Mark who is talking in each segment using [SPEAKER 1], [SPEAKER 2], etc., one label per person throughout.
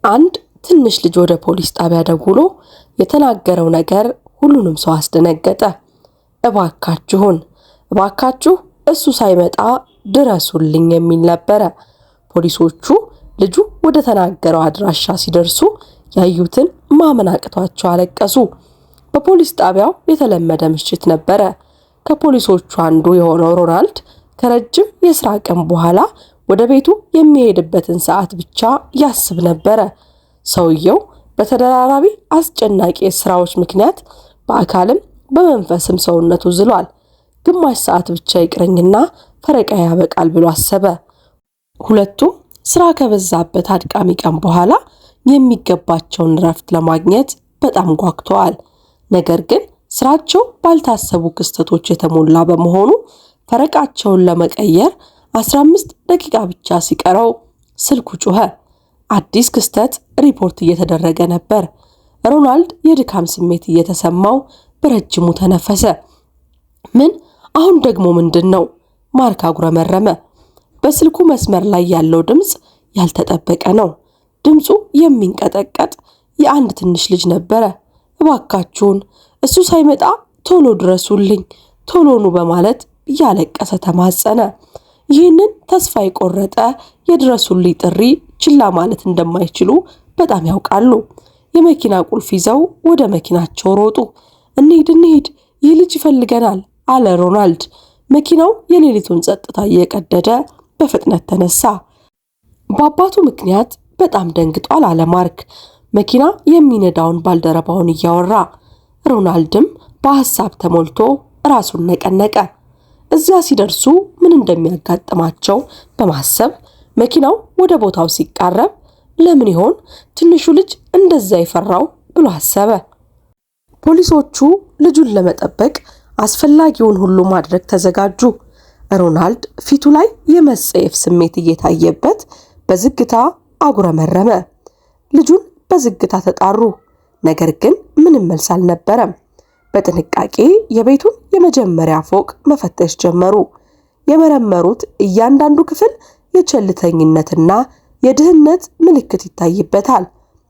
[SPEAKER 1] አንድ ትንሽ ልጅ ወደ ፖሊስ ጣቢያ ደውሎ የተናገረው ነገር ሁሉንም ሰው አስደነገጠ። እባካችሁ እሱ ሳይመጣ ድረሱልኝ የሚል ነበረ። ፖሊሶቹ ልጁ ወደ ተናገረው አድራሻ ሲደርሱ ያዩትን ማመን አቅቷቸው አለቀሱ። በፖሊስ ጣቢያው የተለመደ ምሽት ነበረ። ከፖሊሶቹ አንዱ የሆነው ሮናልድ ከረጅም የሥራ ቀን በኋላ ወደ ቤቱ የሚሄድበትን ሰዓት ብቻ ያስብ ነበረ። ሰውየው በተደራራቢ አስጨናቂ ስራዎች ምክንያት በአካልም በመንፈስም ሰውነቱ ዝሏል። ግማሽ ሰዓት ብቻ ይቅረኝና ፈረቃ ያበቃል ብሎ አሰበ። ሁለቱም ስራ ከበዛበት አድካሚ ቀን በኋላ የሚገባቸውን እረፍት ለማግኘት በጣም ጓጉተዋል። ነገር ግን ስራቸው ባልታሰቡ ክስተቶች የተሞላ በመሆኑ ፈረቃቸውን ለመቀየር 15 ደቂቃ ብቻ ሲቀረው ስልኩ ጮኸ። አዲስ ክስተት ሪፖርት እየተደረገ ነበር። ሮናልድ የድካም ስሜት እየተሰማው በረጅሙ ተነፈሰ። አሁን ደግሞ ምንድነው? ማርክ አጉረመረመ። በስልኩ መስመር ላይ ያለው ድምጽ ያልተጠበቀ ነው። ድምጹ የሚንቀጠቀጥ የአንድ ትንሽ ልጅ ነበረ። እባካችሁን እሱ ሳይመጣ ቶሎ ድረሱልኝ፣ ቶሎኑ በማለት እያለቀሰ ተማጸነ። ይህንን ተስፋ የቆረጠ የድረሱልኝ ጥሪ ችላ ማለት እንደማይችሉ በጣም ያውቃሉ። የመኪና ቁልፍ ይዘው ወደ መኪናቸው ሮጡ። እንሂድ፣ ይህ ልጅ ይፈልገናል አለ ሮናልድ። መኪናው የሌሊቱን ጸጥታ እየቀደደ በፍጥነት ተነሳ። በአባቱ ምክንያት በጣም ደንግጧል አለ ማርክ መኪና የሚነዳውን ባልደረባውን እያወራ። ሮናልድም በሐሳብ ተሞልቶ ራሱን ነቀነቀ። እዚያ ሲደርሱ ምን እንደሚያጋጥማቸው በማሰብ መኪናው ወደ ቦታው ሲቃረብ ለምን ይሆን ትንሹ ልጅ እንደዛ ይፈራው ብሎ አሰበ። ፖሊሶቹ ልጁን ለመጠበቅ አስፈላጊውን ሁሉ ማድረግ ተዘጋጁ። ሮናልድ ፊቱ ላይ የመጸየፍ ስሜት እየታየበት በዝግታ አጉረመረመ። ልጁን በዝግታ ተጣሩ። ነገር ግን ምንም መልስ አልነበረም። በጥንቃቄ የቤቱን የመጀመሪያ ፎቅ መፈተሽ ጀመሩ። የመረመሩት እያንዳንዱ ክፍል የቸልተኝነትና የድህነት ምልክት ይታይበታል።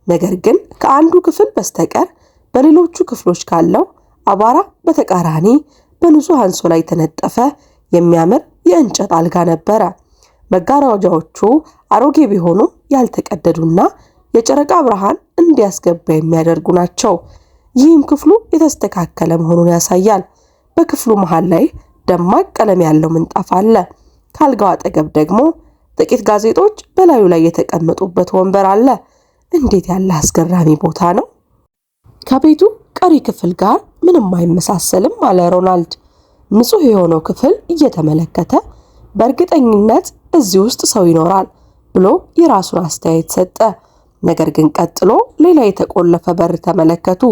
[SPEAKER 1] ነገር ግን ከአንዱ ክፍል በስተቀር በሌሎቹ ክፍሎች ካለው አቧራ በተቃራኒ በንጹህ አንሶላ ላይ የተነጠፈ የሚያምር የእንጨት አልጋ ነበረ። መጋረጃዎቹ አሮጌ ቢሆኑም ያልተቀደዱና የጨረቃ ብርሃን እንዲያስገባ የሚያደርጉ ናቸው። ይህም ክፍሉ የተስተካከለ መሆኑን ያሳያል። በክፍሉ መሃል ላይ ደማቅ ቀለም ያለው ምንጣፍ አለ። ከአልጋው አጠገብ ደግሞ ጥቂት ጋዜጦች በላዩ ላይ የተቀመጡበት ወንበር አለ። እንዴት ያለ አስገራሚ ቦታ ነው! ከቤቱ ቀሪ ክፍል ጋር ምንም አይመሳሰልም አለ ሮናልድ ንጹህ የሆነው ክፍል እየተመለከተ። በእርግጠኝነት እዚህ ውስጥ ሰው ይኖራል ብሎ የራሱን አስተያየት ሰጠ። ነገር ግን ቀጥሎ ሌላ የተቆለፈ በር ተመለከቱ።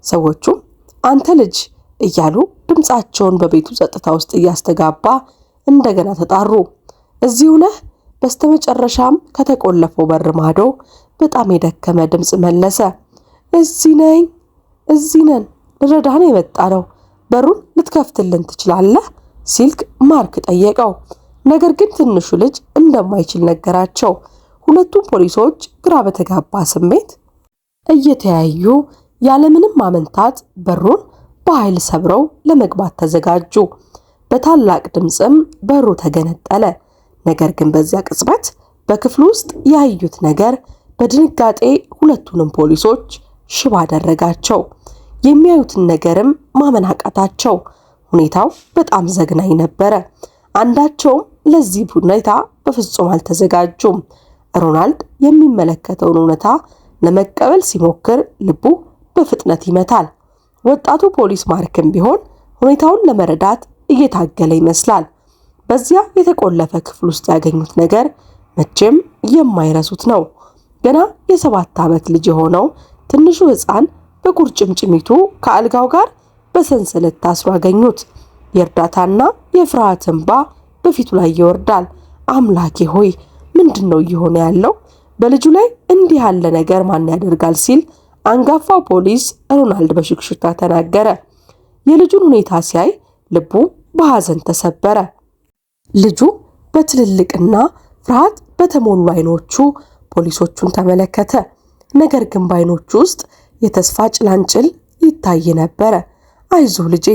[SPEAKER 1] ሰዎቹም አንተ ልጅ እያሉ ድምጻቸውን በቤቱ ጸጥታ ውስጥ እያስተጋባ እንደገና ተጣሩ። እዚሁ ነህ? በስተመጨረሻም ከተቆለፈው በር ማዶ በጣም የደከመ ድምጽ መለሰ። እዚህ ነን፣ ልረዳህ ነው የመጣነው። በሩን ልትከፍትልን ትችላለህ? ሲል ማርክ ጠየቀው። ነገር ግን ትንሹ ልጅ እንደማይችል ነገራቸው። ሁለቱም ፖሊሶች ግራ በተጋባ ስሜት እየተያዩ ያለምንም ማመንታት በሩን በኃይል ሰብረው ለመግባት ተዘጋጁ። በታላቅ ድምጽም በሩ ተገነጠለ። ነገር ግን በዚያ ቅጽበት በክፍሉ ውስጥ ያዩት ነገር በድንጋጤ ሁለቱንም ፖሊሶች ሽባ አደረጋቸው። የሚያዩትን ነገርም ማመን አቃታቸው። ሁኔታው በጣም ዘግናኝ ነበረ። አንዳቸውም ለዚህ ሁኔታ በፍጹም አልተዘጋጁም። ሮናልድ የሚመለከተውን እውነታ ለመቀበል ሲሞክር ልቡ በፍጥነት ይመታል። ወጣቱ ፖሊስ ማርክም ቢሆን ሁኔታውን ለመረዳት እየታገለ ይመስላል። በዚያ የተቆለፈ ክፍል ውስጥ ያገኙት ነገር መቼም የማይረሱት ነው። ገና የ7 ዓመት ልጅ የሆነው ትንሹ ሕፃን በቁርጭምጭሚቱ ከአልጋው ጋር በሰንሰለት ታስሮ አገኙት። የእርዳታና የፍርሃት እንባ በፊቱ ላይ ይወርዳል። አምላኬ ሆይ ምንድነው እየሆነ ያለው? በልጁ ላይ እንዲህ ያለ ነገር ማን ያደርጋል? ሲል አንጋፋው ፖሊስ ሮናልድ በሽክሽክታ ተናገረ። የልጁን ሁኔታ ሲያይ ልቡ በሐዘን ተሰበረ። ልጁ በትልልቅና ፍርሃት በተሞሉ አይኖቹ ፖሊሶቹን ተመለከተ። ነገር ግን በዓይኖቹ ውስጥ የተስፋ ጭላንጭል ይታይ ነበረ። አይዞህ ልጄ፣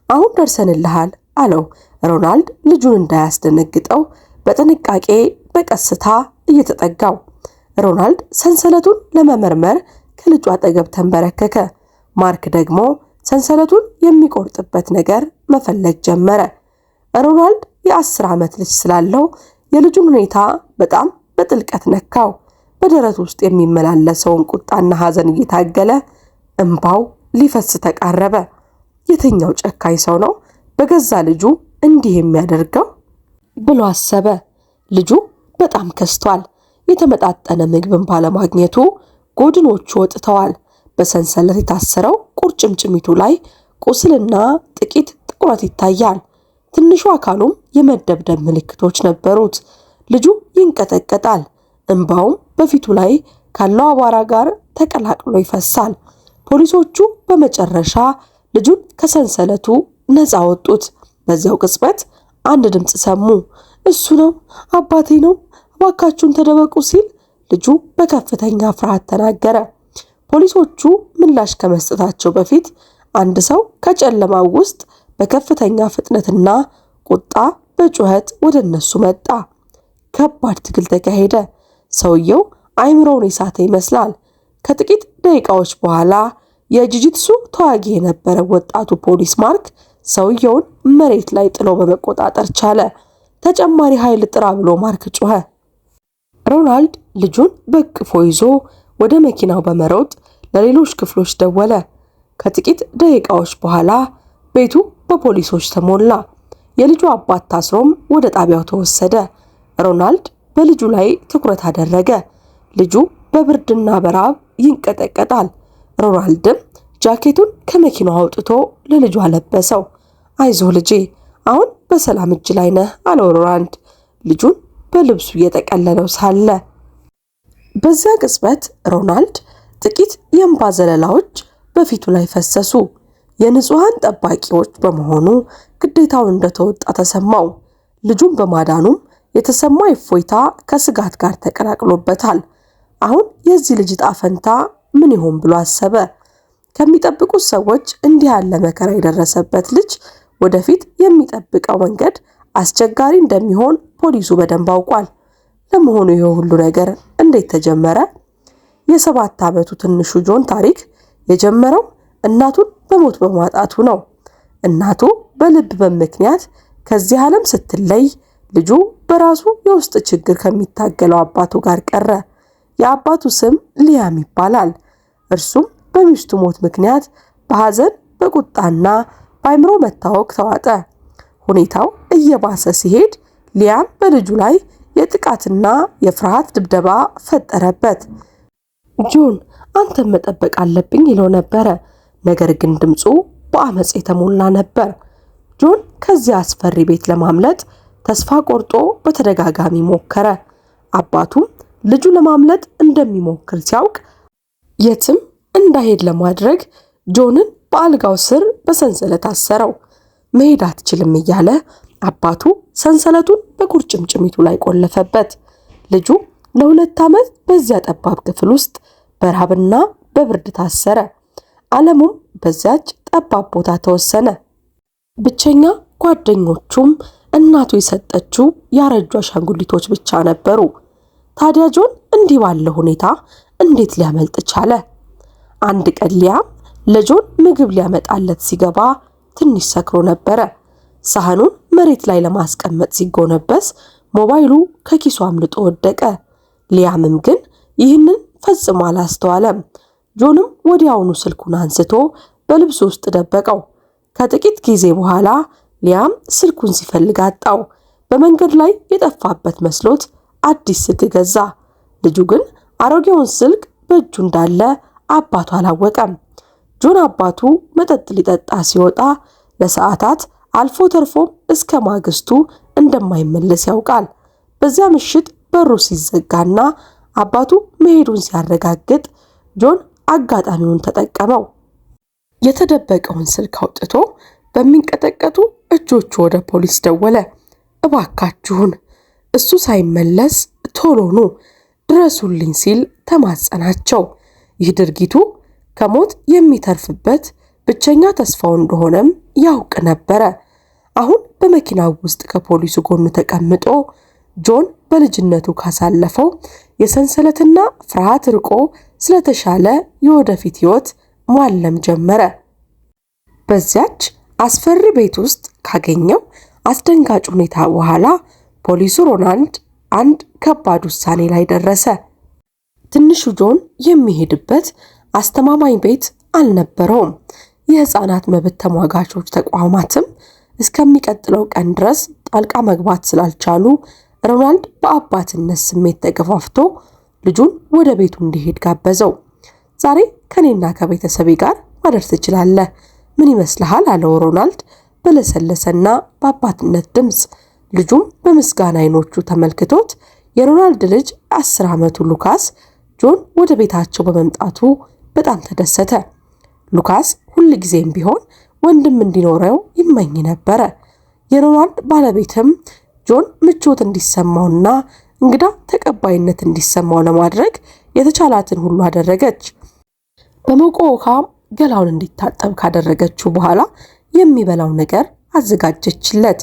[SPEAKER 1] አሁን ደርሰንልሃል አለው። ሮናልድ ልጁን እንዳያስደነግጠው በጥንቃቄ በቀስታ እየተጠጋው። ሮናልድ ሰንሰለቱን ለመመርመር ከልጁ አጠገብ ተንበረከከ። ማርክ ደግሞ ሰንሰለቱን የሚቆርጥበት ነገር መፈለግ ጀመረ። ሮናልድ የ10 ዓመት ልጅ ስላለው የልጁን ሁኔታ በጣም በጥልቀት ነካው። በደረቱ ውስጥ የሚመላለሰውን ቁጣና ሐዘን እየታገለ እንባው ሊፈስ ተቃረበ። የትኛው ጨካኝ ሰው ነው በገዛ ልጁ እንዲህ የሚያደርገው ብሎ አሰበ። ልጁ በጣም ከስቷል። የተመጣጠነ ምግብን ባለማግኘቱ ጎድኖቹ ወጥተዋል። በሰንሰለት የታሰረው ቁርጭምጭሚቱ ላይ ቁስልና ጥቂት ጥቁረት ይታያል። ትንሹ አካሉም የመደብደብ ምልክቶች ነበሩት። ልጁ ይንቀጠቀጣል። እንባውም በፊቱ ላይ ካለው አቧራ ጋር ተቀላቅሎ ይፈሳል። ፖሊሶቹ በመጨረሻ ልጁን ከሰንሰለቱ ነፃ ወጡት። በዚያው ቅጽበት አንድ ድምፅ ሰሙ። እሱ ነው፣ አባቴ ነው፣ እባካችሁን ተደበቁ ሲል ልጁ በከፍተኛ ፍርሃት ተናገረ። ፖሊሶቹ ምላሽ ከመስጠታቸው በፊት አንድ ሰው ከጨለማው ውስጥ በከፍተኛ ፍጥነትና ቁጣ በጩኸት ወደ እነሱ መጣ። ከባድ ትግል ተካሄደ። ሰውየው አይምሮውን የሳተ ይመስላል። ከጥቂት ደቂቃዎች በኋላ የጂጂትሱ ተዋጊ የነበረ ወጣቱ ፖሊስ ማርክ ሰውየውን መሬት ላይ ጥሎ በመቆጣጠር ቻለ። ተጨማሪ ኃይል ጥራ ብሎ ማርክ ጮኸ። ሮናልድ ልጁን በቅፎ ይዞ ወደ መኪናው በመሮጥ ለሌሎች ክፍሎች ደወለ። ከጥቂት ደቂቃዎች በኋላ ቤቱ በፖሊሶች ተሞላ። የልጁ አባት ታስሮም ወደ ጣቢያው ተወሰደ። ሮናልድ በልጁ ላይ ትኩረት አደረገ። ልጁ በብርድና በራብ ይንቀጠቀጣል። ሮናልድም ጃኬቱን ከመኪናው አውጥቶ ለልጁ አለበሰው። አይዞህ ልጄ፣ አሁን በሰላም እጅ ላይ ነህ አለው ሮናልድ ልጁን በልብሱ እየጠቀለለው ሳለ። በዚያ ቅጽበት ሮናልድ ጥቂት የእንባ ዘለላዎች በፊቱ ላይ ፈሰሱ። የንጹሃን ጠባቂዎች በመሆኑ ግዴታውን እንደተወጣ ተሰማው። ልጁን በማዳኑም የተሰማ እፎይታ ከስጋት ጋር ተቀላቅሎበታል። አሁን የዚህ ልጅ ዕጣ ፈንታ ምን ይሆን ብሎ አሰበ። ከሚጠብቁት ሰዎች እንዲህ ያለ መከራ የደረሰበት ልጅ ወደፊት የሚጠብቀው መንገድ አስቸጋሪ እንደሚሆን ፖሊሱ በደንብ አውቋል። ለመሆኑ ይህ ሁሉ ነገር እንዴት ተጀመረ? የ7 ዓመቱ ትንሹ ጆን ታሪክ የጀመረው እናቱን በሞት በማጣቱ ነው። እናቱ በልብ ምክንያት ከዚህ ዓለም ስትለይ ልጁ በራሱ የውስጥ ችግር ከሚታገለው አባቱ ጋር ቀረ። የአባቱ ስም ሊያም ይባላል። እርሱም በሚስቱ ሞት ምክንያት በሐዘን በቁጣና በአይምሮ መታወክ ተዋጠ። ሁኔታው እየባሰ ሲሄድ ሊያም በልጁ ላይ የጥቃትና የፍርሃት ድብደባ ፈጠረበት። ጆን አንተን መጠበቅ አለብኝ ይለው ነበረ። ነገር ግን ድምፁ በአመጽ የተሞላ ነበር። ጆን ከዚያ አስፈሪ ቤት ለማምለጥ ተስፋ ቆርጦ በተደጋጋሚ ሞከረ። አባቱም ልጁ ለማምለጥ እንደሚሞክር ሲያውቅ የትም እንዳይሄድ ለማድረግ ጆንን በአልጋው ስር በሰንሰለት አሰረው። መሄድ አትችልም እያለ አባቱ ሰንሰለቱን በቁርጭምጭሚቱ ላይ ቆለፈበት። ልጁ ለ2 ዓመት በዚያ ጠባብ ክፍል ውስጥ በረሃብና በብርድ ታሰረ። ዓለሙም በዚያች ጠባብ ቦታ ተወሰነ። ብቸኛ ጓደኞቹም እናቱ የሰጠችው ያረጁ አሻንጉሊቶች ብቻ ነበሩ። ታዲያ ጆን እንዲህ ባለ ሁኔታ እንዴት ሊያመልጥ ቻለ? አንድ ቀን ሊያም ለጆን ምግብ ሊያመጣለት ሲገባ ትንሽ ሰክሮ ነበረ። ሳህኑን መሬት ላይ ለማስቀመጥ ሲጎነበስ ሞባይሉ ከኪሱ አምልጦ ወደቀ። ሊያምም ግን ይህንን ፈጽሞ አላስተዋለም። ጆንም ወዲያውኑ ስልኩን አንስቶ በልብሱ ውስጥ ደበቀው። ከጥቂት ጊዜ በኋላ ሊያም ስልኩን ሲፈልግ አጣው። በመንገድ ላይ የጠፋበት መስሎት አዲስ ስልክ ገዛ። ልጁ ግን አሮጌውን ስልክ በእጁ እንዳለ አባቱ አላወቀም። ጆን አባቱ መጠጥ ሊጠጣ ሲወጣ ለሰዓታት አልፎ ተርፎም እስከ ማግስቱ እንደማይመለስ ያውቃል። በዚያ ምሽት በሩ ሲዘጋና አባቱ መሄዱን ሲያረጋግጥ ጆን አጋጣሚውን ተጠቀመው። የተደበቀውን ስልክ አውጥቶ በሚንቀጠቀጡ እጆቹ ወደ ፖሊስ ደወለ። እባካችሁን እሱ ሳይመለስ ቶሎ ኑ ድረሱልኝ ሲል ተማጸናቸው። ይህ ድርጊቱ ከሞት የሚተርፍበት ብቸኛ ተስፋው እንደሆነም ያውቅ ነበረ። አሁን በመኪናው ውስጥ ከፖሊሱ ጎን ተቀምጦ ጆን በልጅነቱ ካሳለፈው የሰንሰለትና ፍርሃት ርቆ ስለተሻለ የወደፊት ሕይወት ማለም ጀመረ። በዚያች አስፈሪ ቤት ውስጥ ካገኘው አስደንጋጭ ሁኔታ በኋላ ፖሊሱ ሮናልድ አንድ ከባድ ውሳኔ ላይ ደረሰ። ትንሹ ጆን የሚሄድበት አስተማማኝ ቤት አልነበረውም። የሕፃናት መብት ተሟጋቾች ተቋማትም እስከሚቀጥለው ቀን ድረስ ጣልቃ መግባት ስላልቻሉ ሮናልድ በአባትነት ስሜት ተገፋፍቶ ልጁን ወደ ቤቱ እንዲሄድ ጋበዘው። ዛሬ ከኔና ከቤተሰቤ ጋር ማደር ትችላለህ፣ ምን ይመስልሃል? አለው ሮናልድ በለሰለሰና በአባትነት ድምፅ። ልጁም በምስጋና አይኖቹ ተመልክቶት የሮናልድ ልጅ 10 ዓመቱ ሉካስ ጆን ወደ ቤታቸው በመምጣቱ በጣም ተደሰተ። ሉካስ ሁልጊዜም ቢሆን ወንድም እንዲኖረው ይመኝ ነበረ። የሮናልድ ባለቤትም ጆን ምቾት እንዲሰማውና እንግዳ ተቀባይነት እንዲሰማው ለማድረግ የተቻላትን ሁሉ አደረገች። በሞቀ ውሃ ገላውን እንዲታጠብ ካደረገችው በኋላ የሚበላው ነገር አዘጋጀችለት።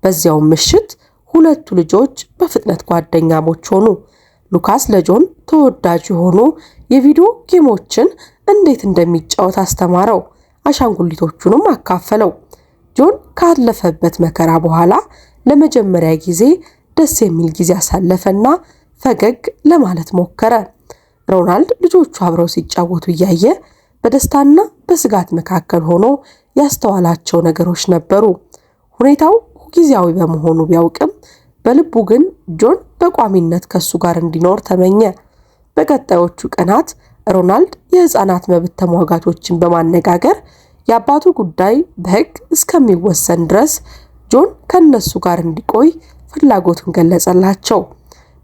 [SPEAKER 1] በዚያው ምሽት ሁለቱ ልጆች በፍጥነት ጓደኛሞች ሆኑ። ሉካስ ለጆን ተወዳጅ የሆኑ የቪዲዮ ጌሞችን እንዴት እንደሚጫወት አስተማረው። አሻንጉሊቶቹንም አካፈለው። ጆን ካለፈበት መከራ በኋላ ለመጀመሪያ ጊዜ ደስ የሚል ጊዜ አሳለፈና ፈገግ ለማለት ሞከረ። ሮናልድ ልጆቹ አብረው ሲጫወቱ እያየ በደስታና በስጋት መካከል ሆኖ ያስተዋላቸው ነገሮች ነበሩ። ሁኔታው ጊዜያዊ በመሆኑ ቢያውቅም በልቡ ግን ጆን በቋሚነት ከሱ ጋር እንዲኖር ተመኘ። በቀጣዮቹ ቀናት ሮናልድ የሕፃናት መብት ተሟጋቾችን በማነጋገር የአባቱ ጉዳይ በሕግ እስከሚወሰን ድረስ ጆን ከነሱ ጋር እንዲቆይ ፍላጎቱን ገለጸላቸው።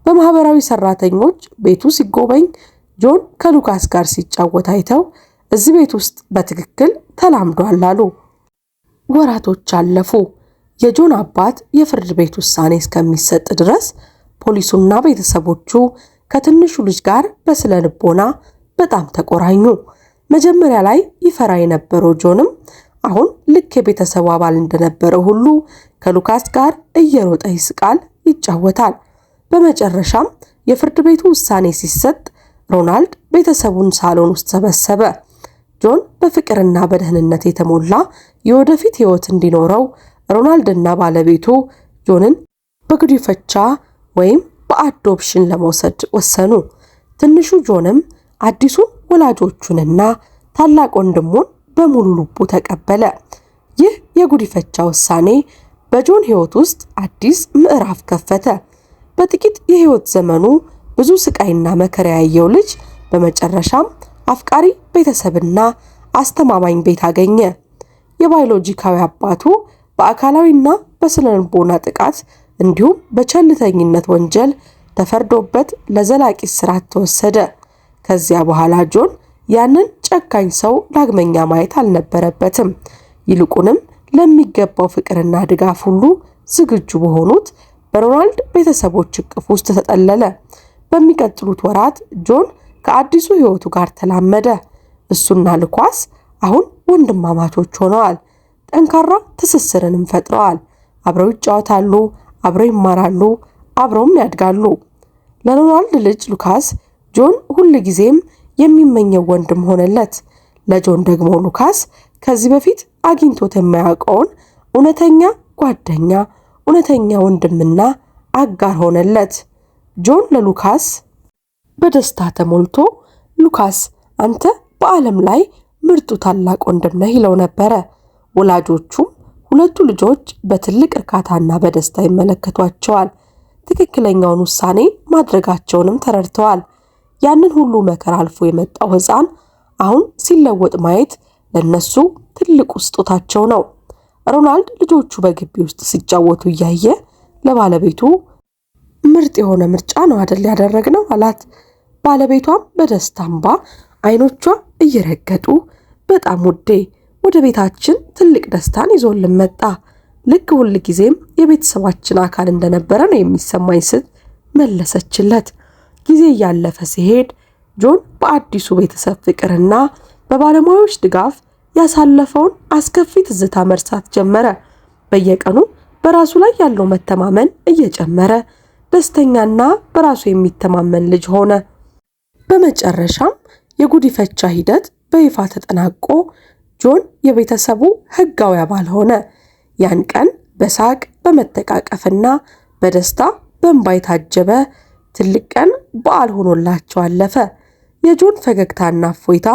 [SPEAKER 1] በማህበራዊ ሰራተኞች ቤቱ ሲጎበኝ ጆን ከሉካስ ጋር ሲጫወት አይተው እዚህ ቤት ውስጥ በትክክል ተላምዷል አሉ። ወራቶች አለፉ። የጆን አባት የፍርድ ቤት ውሳኔ እስከሚሰጥ ድረስ ፖሊሱና ቤተሰቦቹ ከትንሹ ልጅ ጋር በስነ ልቦና በጣም ተቆራኙ። መጀመሪያ ላይ ይፈራ የነበረው ጆንም አሁን ልክ የቤተሰቡ አባል እንደነበረው ሁሉ ከሉካስ ጋር እየሮጠ ይስቃል፣ ይጫወታል። በመጨረሻም የፍርድ ቤቱ ውሳኔ ሲሰጥ ሮናልድ ቤተሰቡን ሳሎን ውስጥ ሰበሰበ። ጆን በፍቅርና በደህንነት የተሞላ የወደፊት ሕይወት እንዲኖረው ሮናልድና ባለቤቱ ጆንን በጉዲፈቻ ወይም በአዶፕሽን ለመውሰድ ወሰኑ። ትንሹ ጆንም አዲሱን ወላጆቹንና ታላቅ ወንድሙን በሙሉ ልቡ ተቀበለ። ይህ የጉዲፈቻ ውሳኔ በጆን ሕይወት ውስጥ አዲስ ምዕራፍ ከፈተ። በጥቂት የሕይወት ዘመኑ ብዙ ስቃይና መከራ ያየው ልጅ በመጨረሻም አፍቃሪ ቤተሰብና አስተማማኝ ቤት አገኘ። የባዮሎጂካዊ አባቱ በአካላዊና በስነልቦና ጥቃት እንዲሁም በቸልተኝነት ወንጀል ተፈርዶበት ለዘላቂ እስራት ተወሰደ። ከዚያ በኋላ ጆን ያንን ጨካኝ ሰው ዳግመኛ ማየት አልነበረበትም። ይልቁንም ለሚገባው ፍቅርና ድጋፍ ሁሉ ዝግጁ በሆኑት በሮናልድ ቤተሰቦች እቅፍ ውስጥ ተጠለለ። በሚቀጥሉት ወራት ጆን ከአዲሱ ሕይወቱ ጋር ተላመደ። እሱና ሉካስ አሁን ወንድማማቾች ሆነዋል። ጠንካራ ትስስርንም ፈጥረዋል። አብረው ይጫወታሉ፣ አብረው ይማራሉ፣ አብረውም ያድጋሉ። ለሮናልድ ልጅ ሉካስ ጆን ሁልጊዜም የሚመኘው ወንድም ሆነለት። ለጆን ደግሞ ሉካስ ከዚህ በፊት አግኝቶት የማያውቀውን እውነተኛ ጓደኛ፣ እውነተኛ ወንድምና አጋር ሆነለት። ጆን ለሉካስ በደስታ ተሞልቶ ሉካስ አንተ በዓለም ላይ ምርጡ ታላቅ ወንድም ነህ ይለው ነበረ። ወላጆቹም ሁለቱ ልጆች በትልቅ እርካታና በደስታ ይመለከቷቸዋል። ትክክለኛውን ውሳኔ ማድረጋቸውንም ተረድተዋል። ያንን ሁሉ መከራ አልፎ የመጣው ሕፃን አሁን ሲለወጥ ማየት ለነሱ ትልቁ ስጦታቸው ነው። ሮናልድ ልጆቹ በግቢ ውስጥ ሲጫወቱ እያየ ለባለቤቱ ምርጥ የሆነ ምርጫ ነው አይደል ያደረግነው አላት። ባለቤቷም በደስታ እንባ አይኖቿ እየረገጡ በጣም ውዴ፣ ወደ ቤታችን ትልቅ ደስታን ይዞልን መጣ። ልክ ሁል ጊዜም የቤተሰባችን አካል እንደነበረ ነው የሚሰማኝ ስትል መለሰችለት። ጊዜ እያለፈ ሲሄድ ጆን በአዲሱ ቤተሰብ ፍቅርና በባለሙያዎች ድጋፍ ያሳለፈውን አስከፊ ትዝታ መርሳት ጀመረ። በየቀኑ በራሱ ላይ ያለው መተማመን እየጨመረ ደስተኛና በራሱ የሚተማመን ልጅ ሆነ። በመጨረሻም የጉዲፈቻ ሂደት በይፋ ተጠናቆ ጆን የቤተሰቡ ሕጋዊ አባል ሆነ። ያን ቀን በሳቅ በመተቃቀፍና በደስታ በእንባ የታጀበ ትልቅ ቀን በዓል ሆኖላቸው አለፈ። የጆን ፈገግታና እፎይታ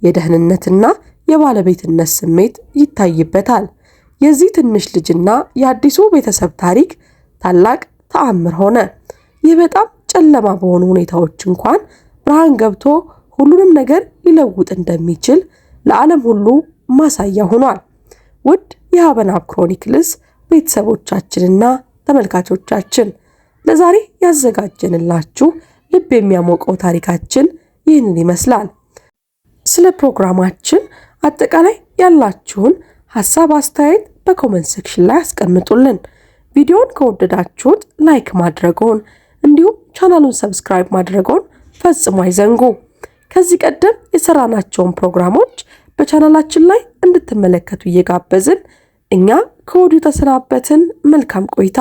[SPEAKER 1] የደህንነትና የባለቤትነት ስሜት ይታይበታል። የዚህ ትንሽ ልጅና የአዲሱ ቤተሰብ ታሪክ ታላቅ ተአምር ሆነ። ይህ በጣም ጨለማ በሆኑ ሁኔታዎች እንኳን ብርሃን ገብቶ ሁሉንም ነገር ሊለውጥ እንደሚችል ለዓለም ሁሉ ማሳያ ሆኗል። ውድ የሀበናብ ክሮኒክልስ ቤተሰቦቻችንና ተመልካቾቻችን ለዛሬ ያዘጋጀንላችሁ ልብ የሚያሞቀው ታሪካችን ይህንን ይመስላል። ስለ ፕሮግራማችን አጠቃላይ ያላችሁን ሐሳብ አስተያየት በኮሜንት ሴክሽን ላይ አስቀምጡልን። ቪዲዮውን ከወደዳችሁት ላይክ ማድረግዎን እንዲሁም ቻናሉን ሰብስክራይብ ማድረግዎን ፈጽሞ አይዘንጉ። ከዚህ ቀደም የሰራናቸውን ፕሮግራሞች በቻናላችን ላይ እንድትመለከቱ እየጋበዝን እኛ ከወዲሁ ተሰናበትን። መልካም ቆይታ።